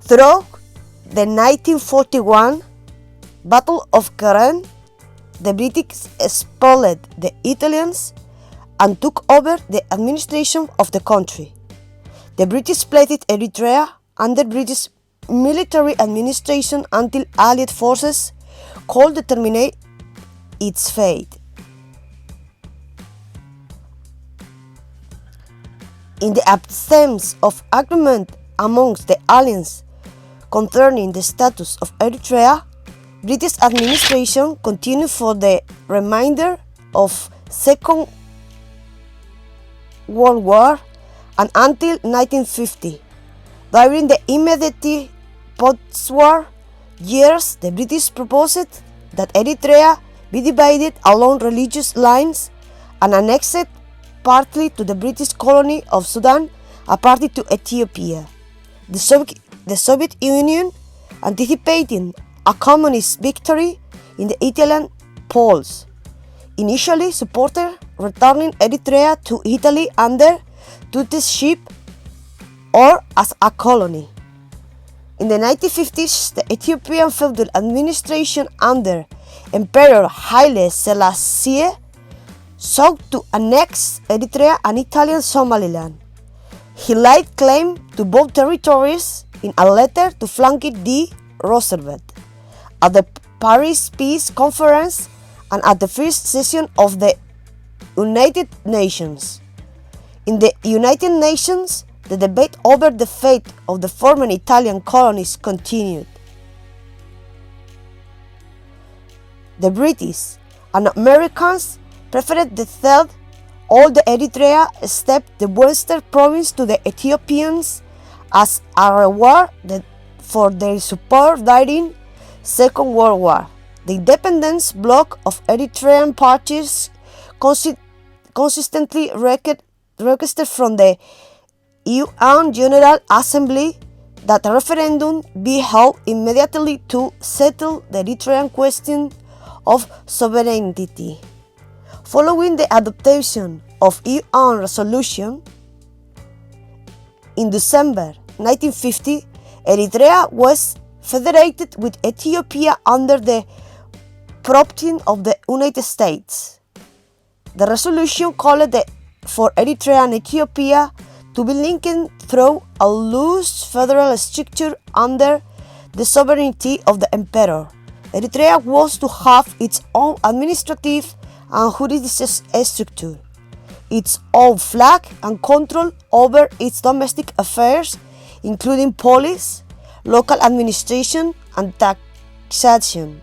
Through the 1941 Battle of Keren, the British expelled the Italians and took over the administration of the country. The British placed Eritrea under British military administration until Allied forces could determine its fate. In the absence of agreement amongst the allies concerning the status of Eritrea, British administration continued for the remainder of Second World War and until 1950. During the immediate post-war years, the British proposed that Eritrea be divided along religious lines and annexed partly to the British colony of Sudan and partly to Ethiopia. The Soviet Union, anticipating a communist victory in the Italian polls, initially supported returning Eritrea to Italy under tutorship or as a colony. In the 1950s, the Ethiopian feudal administration under Emperor Haile Selassie sought to annex Eritrea and Italian Somaliland. He laid claim to both territories in a letter to Franklin D. Roosevelt at the Paris Peace Conference and at the first session of the United Nations. In the United Nations, the debate over the fate of the former Italian colonies continued. The British and Americans preferred the third, all the Eritrea except the western province to the Ethiopians as a reward for their support during Second World War. The independence bloc of Eritrean parties consistently requested from the UN General Assembly that a referendum be held immediately to settle the Eritrean question of sovereignty. Following the adoption of UN resolution in December 1950, Eritrea was federated with Ethiopia under the prompting of the United States. The resolution called for Eritrea and Ethiopia to be linked through a loose federal structure under the sovereignty of the emperor. Eritrea was to have its own administrative and judicial structure, its own flag and control over its domestic affairs, including police, local administration, and taxation.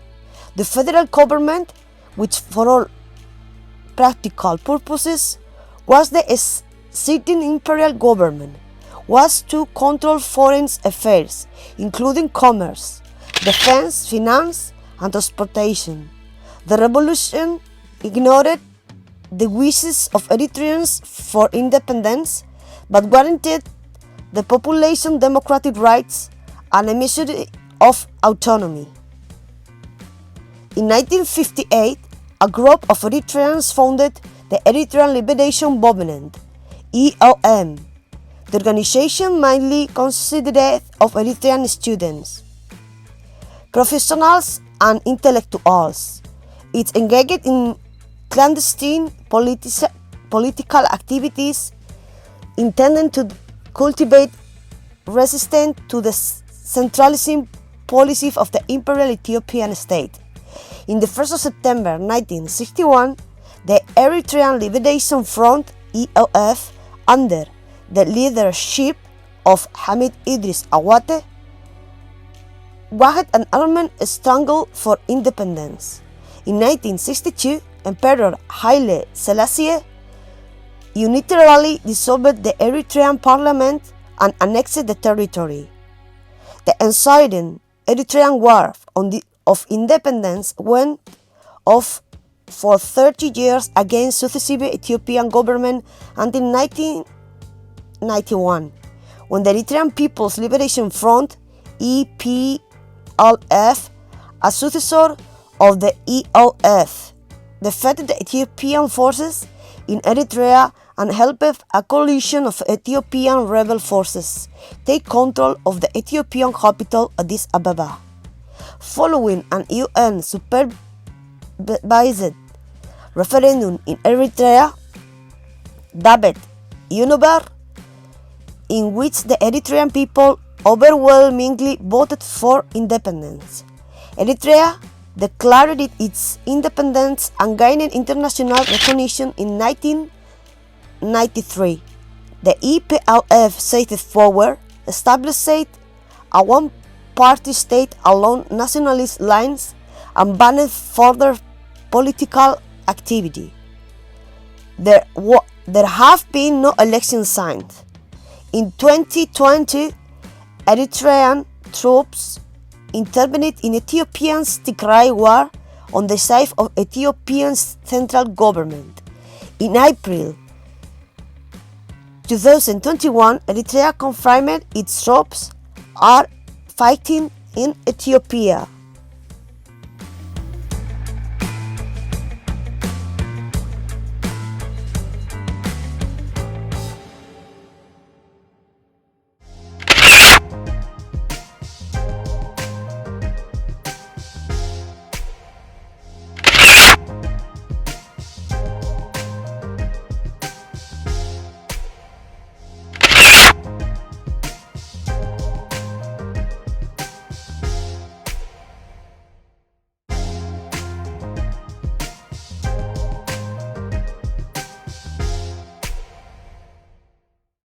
The federal government, which for all practical purposes was the sitting imperial government, was to control foreign affairs, including commerce, defense, finance, and transportation. The revolution ignored the wishes of Eritreans for independence, but guaranteed the population democratic rights and a measure of autonomy. In 1958, a group of Eritreans founded the Eritrean Liberation Movement, ELM. The organization mainly consisted of Eritrean students, professionals, and intellectuals. It engaged in clandestine political activities intended to cultivate resistance to the centralism policy of the Imperial Ethiopian state. In the 1st of September 1961, the Eritrean Liberation Front, ELF, under the leadership of Hamid Idris Awate, waged an armed struggle for independence. In 1962, Emperor Haile Selassie unilaterally dissolved the Eritrean parliament and annexed the territory. The ensuing Eritrean War of Independence went off for 30 years against successive Ethiopian government until 1991, when the Eritrean People's Liberation Front, EPLF, a successor of the ELF, defeated the Ethiopian forces in Eritrea and helped a coalition of Ethiopian rebel forces take control of the Ethiopian capital Addis Ababa. Following an UN supervised referendum in Eritrea, dubbed UNOBER, in which the Eritrean people overwhelmingly voted for independence, Eritrea declared its independence and gained international recognition in 1993. The EPLF seized power, established a one-party state along nationalist lines, and banned further political activity. There have been no elections signed. In 2020, Eritrean troops intervened in Ethiopia's Tigray war on the side of Ethiopia's central government. In April 2021, Eritrea confirmed its troops are fighting in Ethiopia.